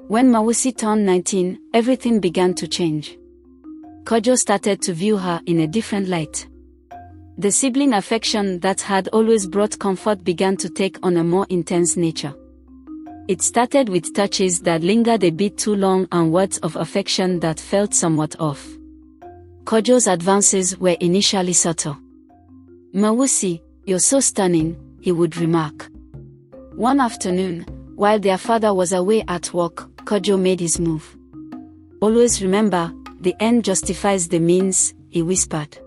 When Mawusi turned 19, everything began to change. Kojo started to view her in a different light. The sibling affection that had always brought comfort began to take on a more intense nature. It started with touches that lingered a bit too long and words of affection that felt somewhat off. Kojo's advances were initially subtle. "Mawusi, you're so stunning," he would remark. One afternoon, while their father was away at work, Kojo made his move. "Always remember, the end justifies the means," he whispered.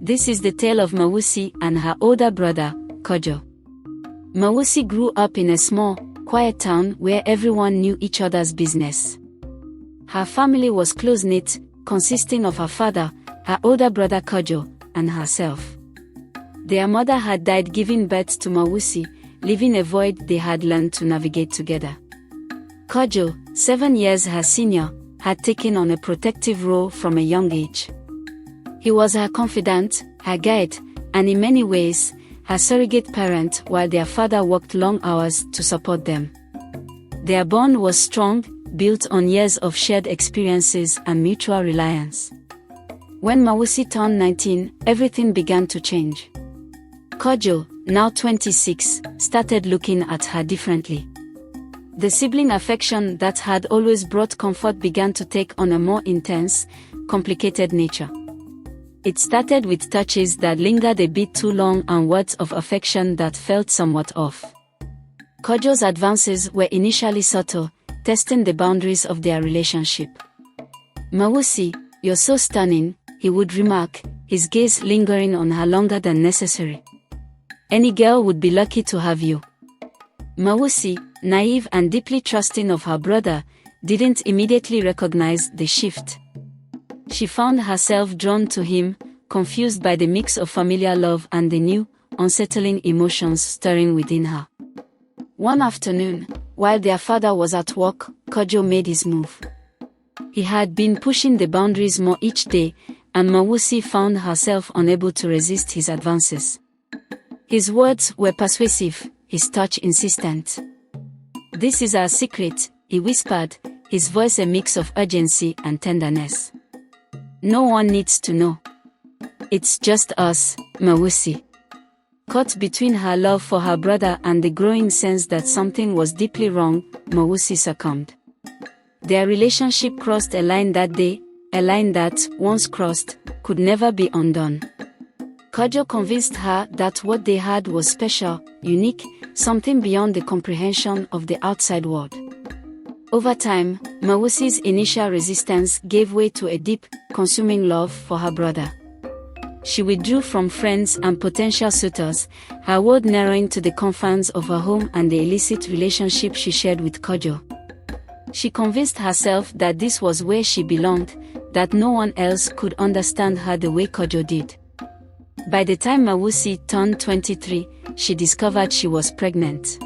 This is the tale of Mawusi and her older brother, Kojo. Mawusi grew up in a small, quiet town where everyone knew each other's business. Her family was close-knit, consisting of her father, her older brother Kojo, and herself. Their mother had died giving birth to Mawusi, leaving a void they had learned to navigate together. Kojo, 7 years her senior, had taken on a protective role from a young age. He was her confidant, her guide, and in many ways, her surrogate parent while their father worked long hours to support them. Their bond was strong, built on years of shared experiences and mutual reliance. When Mawusi turned 19, everything began to change. Kojo, now 26, started looking at her differently. The sibling affection that had always brought comfort began to take on a more intense, complicated nature. It started with touches that lingered a bit too long and words of affection that felt somewhat off. Kojo's advances were initially subtle, testing the boundaries of their relationship. "Mawusi, you're so stunning," he would remark, his gaze lingering on her longer than necessary. "Any girl would be lucky to have you." Mawusi, naive and deeply trusting of her brother, didn't immediately recognize the shift. She found herself drawn to him, confused by the mix of familiar love and the new, unsettling emotions stirring within her. One afternoon, while their father was at work, Kojo made his move. He had been pushing the boundaries more each day, and Mawusi found herself unable to resist his advances. His words were persuasive, his touch insistent. "This is our secret," he whispered, his voice a mix of urgency and tenderness. "No one needs to know. It's just us, Mawusi." Caught between her love for her brother and the growing sense that something was deeply wrong, Mawusi succumbed. Their relationship crossed a line that day, a line that, once crossed, could never be undone. Kojo convinced her that what they had was special, unique, something beyond the comprehension of the outside world. Over time, Mawusi's initial resistance gave way to a deep, consuming love for her brother. She withdrew from friends and potential suitors, her world narrowing to the confines of her home and the illicit relationship she shared with Kojo. She convinced herself that this was where she belonged, that no one else could understand her the way Kojo did. By the time Mawusi turned 23, she discovered she was pregnant.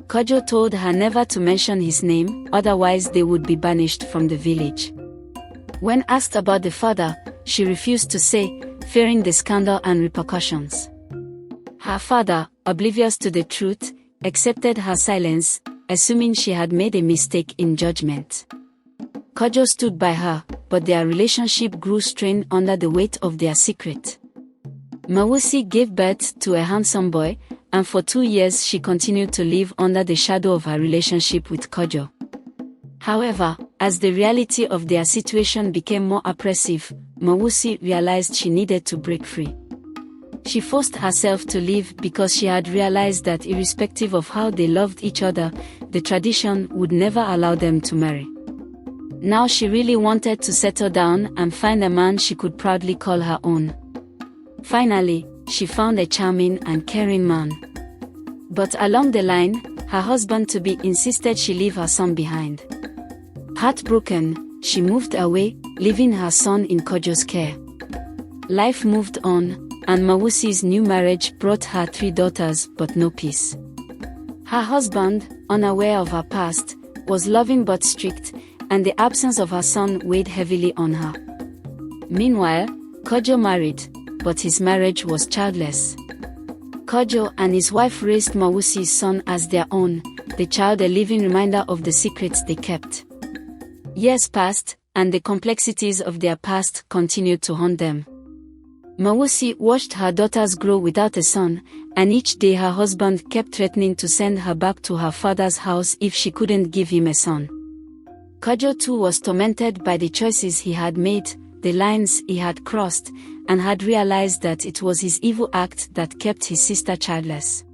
Kojo told her never to mention his name, otherwise they would be banished from the village. When asked about the father, she refused to say, fearing the scandal and repercussions. Her father, oblivious to the truth, accepted her silence, assuming she had made a mistake in judgment. Kojo stood by her, but their relationship grew strained under the weight of their secret. Mawusi gave birth to a handsome boy, and for 2 years she continued to live under the shadow of her relationship with Kojo. However, as the reality of their situation became more oppressive, Mawusi realized she needed to break free. She forced herself to leave because she had realized that irrespective of how they loved each other, the tradition would never allow them to marry. Now she really wanted to settle down and find a man she could proudly call her own. Finally, she found a charming and caring man. But along the line, her husband-to-be insisted she leave her son behind. Heartbroken, she moved away, leaving her son in Kojo's care. Life moved on, and Mawusi's new marriage brought her 3 daughters but no peace. Her husband, unaware of her past, was loving but strict, and the absence of her son weighed heavily on her. Meanwhile, Kojo married, but his marriage was childless. Kojo and his wife raised Mawusi's son as their own, the child a living reminder of the secrets they kept. Years passed, and the complexities of their past continued to haunt them. Mawusi watched her daughters grow without a son, and each day her husband kept threatening to send her back to her father's house if she couldn't give him a son. Kojo too was tormented by the choices he had made, the lines he had crossed, and had realized that it was his evil act that kept his sister childless.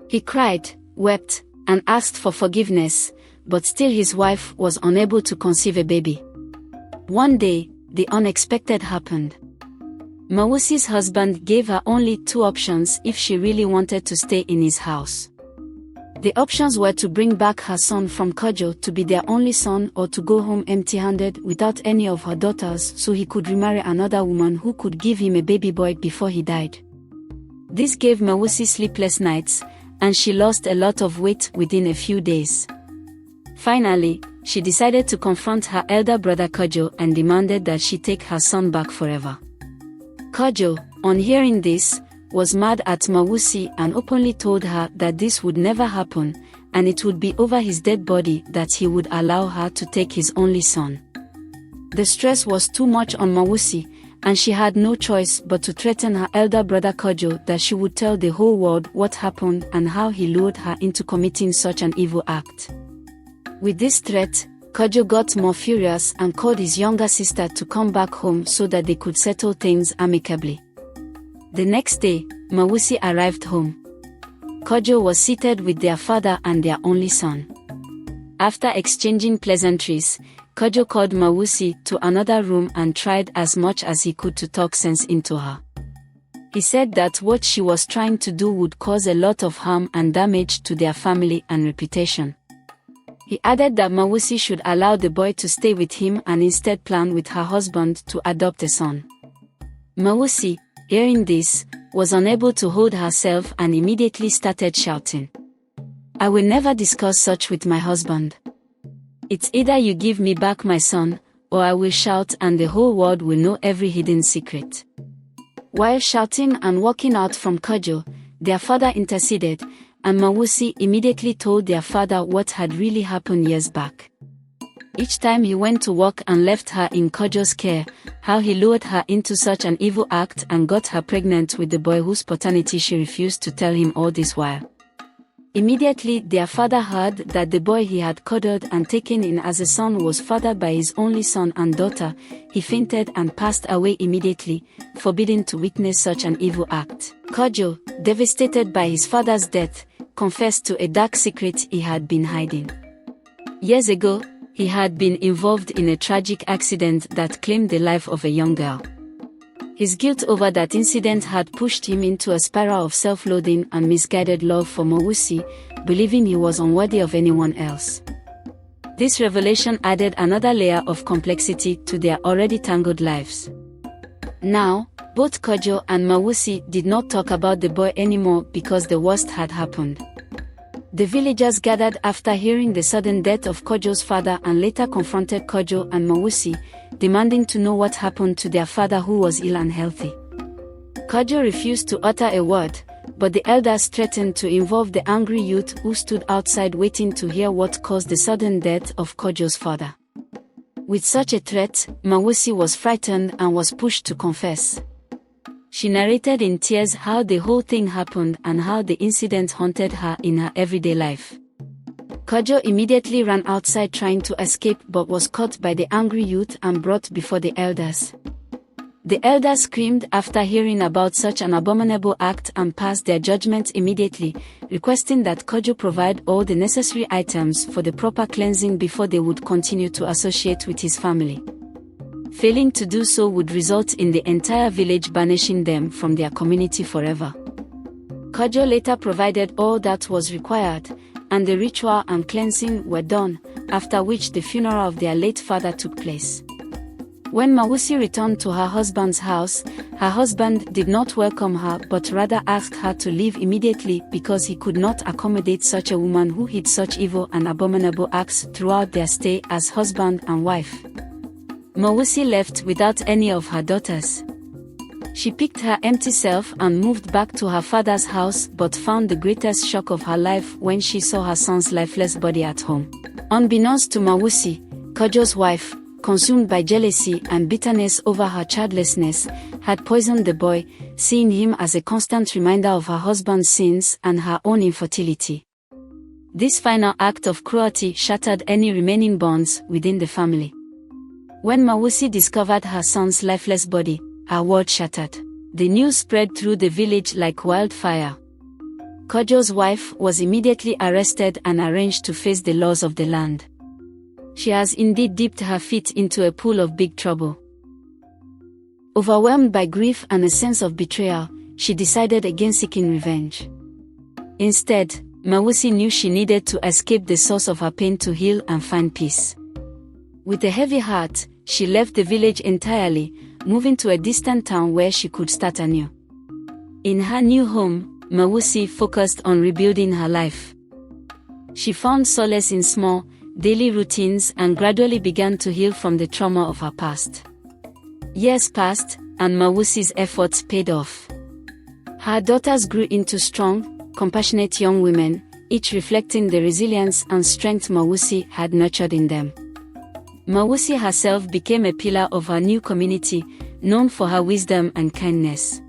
He cried, wept, and asked for forgiveness, but still his wife was unable to conceive a baby. One day, the unexpected happened. Mawusi's husband gave her only 2 options if she really wanted to stay in his house. The options were to bring back her son from Kojo to be their only son, or to go home empty-handed without any of her daughters so he could remarry another woman who could give him a baby boy before he died. This gave Mawusi sleepless nights, and she lost a lot of weight within a few days. Finally, she decided to confront her elder brother Kojo and demanded that she take her son back forever. Kojo, on hearing this, was mad at Mawusi and openly told her that this would never happen, and it would be over his dead body that he would allow her to take his only son. The stress was too much on Mawusi, and she had no choice but to threaten her elder brother Kojo that she would tell the whole world what happened and how he lured her into committing such an evil act. With this threat, Kojo got more furious and called his younger sister to come back home so that they could settle things amicably. The next day, Mawusi arrived home. Kojo was seated with their father and their only son. After exchanging pleasantries, Kojo called Mawusi to another room and tried as much as he could to talk sense into her. He said that what she was trying to do would cause a lot of harm and damage to their family and reputation. He added that Mawusi should allow the boy to stay with him and instead plan with her husband to adopt a son. Mawusi, hearing this, was unable to hold herself and immediately started shouting, "I will never discuss such with my husband. It's either you give me back my son, or I will shout and the whole world will know every hidden secret." While shouting and walking out from Kojo, their father interceded, and Mawusi immediately told their father what had really happened years back. Each time he went to work and left her in Kojo's care, how he lured her into such an evil act and got her pregnant with the boy whose paternity she refused to tell him all this while. Immediately their father heard that the boy he had cuddled and taken in as a son was fathered by his only son and daughter. He fainted and passed away immediately, forbidden to witness such an evil act. Kojo, devastated by his father's death, confessed to a dark secret he had been hiding. Years ago, he had been involved in a tragic accident that claimed the life of a young girl. His guilt over that incident had pushed him into a spiral of self-loathing and misguided love for Mawusi, believing he was unworthy of anyone else. This revelation added another layer of complexity to their already tangled lives. Now, both Kojo and Mawusi did not talk about the boy anymore because the worst had happened. The villagers gathered after hearing the sudden death of Kojo's father and later confronted Kojo and Mawusi, demanding to know what happened to their father who was ill and healthy. Kojo refused to utter a word, but the elders threatened to involve the angry youth who stood outside waiting to hear what caused the sudden death of Kojo's father. With such a threat, Mawusi was frightened and was pushed to confess. She narrated in tears how the whole thing happened and how the incident haunted her in her everyday life. Kojo immediately ran outside trying to escape but was caught by the angry youth and brought before the elders. The elders screamed after hearing about such an abominable act and passed their judgment immediately, requesting that Kojo provide all the necessary items for the proper cleansing before they would continue to associate with his family. Failing to do so would result in the entire village banishing them from their community forever. Kojo later provided all that was required, and the ritual and cleansing were done, after which the funeral of their late father took place. When Mawusi returned to her husband's house, her husband did not welcome her but rather asked her to leave immediately because he could not accommodate such a woman who hid such evil and abominable acts throughout their stay as husband and wife. Mawusi left without any of her daughters. She picked her empty self and moved back to her father's house, but found the greatest shock of her life when she saw her son's lifeless body at home. Unbeknownst to Mawusi, Kojo's wife, consumed by jealousy and bitterness over her childlessness, had poisoned the boy, seeing him as a constant reminder of her husband's sins and her own infertility. This final act of cruelty shattered any remaining bonds within the family. When Mawusi discovered her son's lifeless body, her world shattered. The news spread through the village like wildfire. Kojo's wife was immediately arrested and arranged to face the laws of the land. She has indeed dipped her feet into a pool of big trouble. Overwhelmed by grief and a sense of betrayal, she decided against seeking revenge. Instead, Mawusi knew she needed to escape the source of her pain to heal and find peace. With a heavy heart, she left the village entirely, moving to a distant town where she could start anew. In her new home, Mawusi focused on rebuilding her life. She found solace in small, daily routines and gradually began to heal from the trauma of her past. Years passed, and Mawusi's efforts paid off. Her daughters grew into strong, compassionate young women, each reflecting the resilience and strength Mawusi had nurtured in them. Mawusi herself became a pillar of her new community, known for her wisdom and kindness.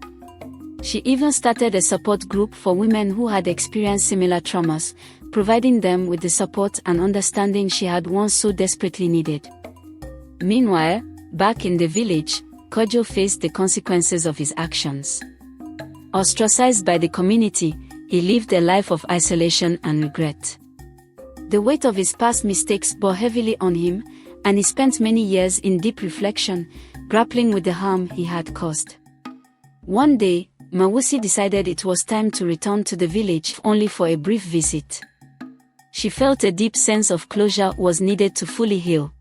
She even started a support group for women who had experienced similar traumas, providing them with the support and understanding she had once so desperately needed. Meanwhile, back in the village, Kojo faced the consequences of his actions. Ostracized by the community, he lived a life of isolation and regret. The weight of his past mistakes bore heavily on him, and he spent many years in deep reflection, grappling with the harm he had caused. One day, Mawusi decided it was time to return to the village only for a brief visit. She felt a deep sense of closure was needed to fully heal.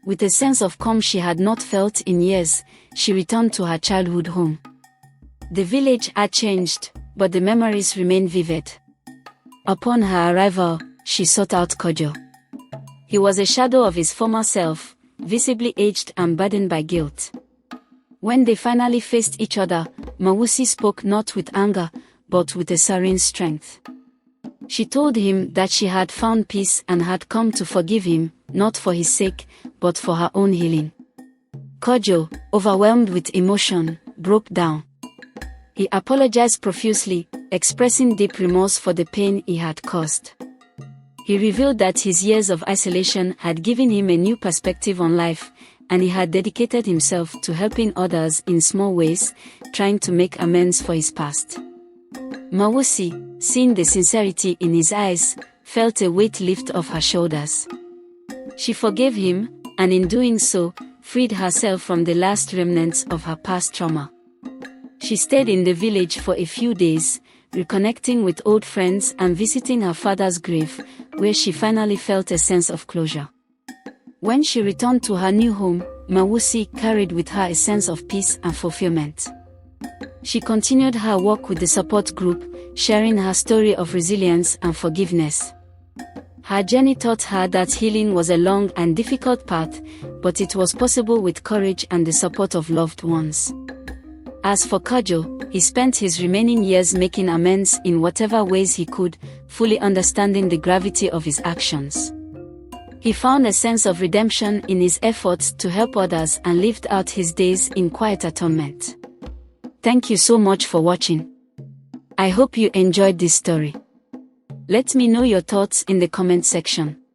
With a sense of calm she had not felt in years, she returned to her childhood home. The village had changed, but the memories remained vivid. Upon her arrival, she sought out Kojo. He was a shadow of his former self, visibly aged and burdened by guilt. When they finally faced each other, Mawusi spoke not with anger, but with a serene strength. She told him that she had found peace and had come to forgive him, not for his sake, but for her own healing. Kojo, overwhelmed with emotion, broke down. He apologized profusely, expressing deep remorse for the pain he had caused. He revealed that his years of isolation had given him a new perspective on life, and he had dedicated himself to helping others in small ways, trying to make amends for his past. Mawusi, seeing the sincerity in his eyes, felt a weight lift off her shoulders. She forgave him, and in doing so, freed herself from the last remnants of her past trauma. She stayed in the village for a few days, reconnecting with old friends and visiting her father's grave, where she finally felt a sense of closure. When she returned to her new home, Mawusi carried with her a sense of peace and fulfillment. She continued her work with the support group, sharing her story of resilience and forgiveness. Her journey taught her that healing was a long and difficult path, but it was possible with courage and the support of loved ones. As for Kojo, he spent his remaining years making amends in whatever ways he could, fully understanding the gravity of his actions. He found a sense of redemption in his efforts to help others and lived out his days in quiet atonement. Thank you so much for watching. I hope you enjoyed this story. Let me know your thoughts in the comment section.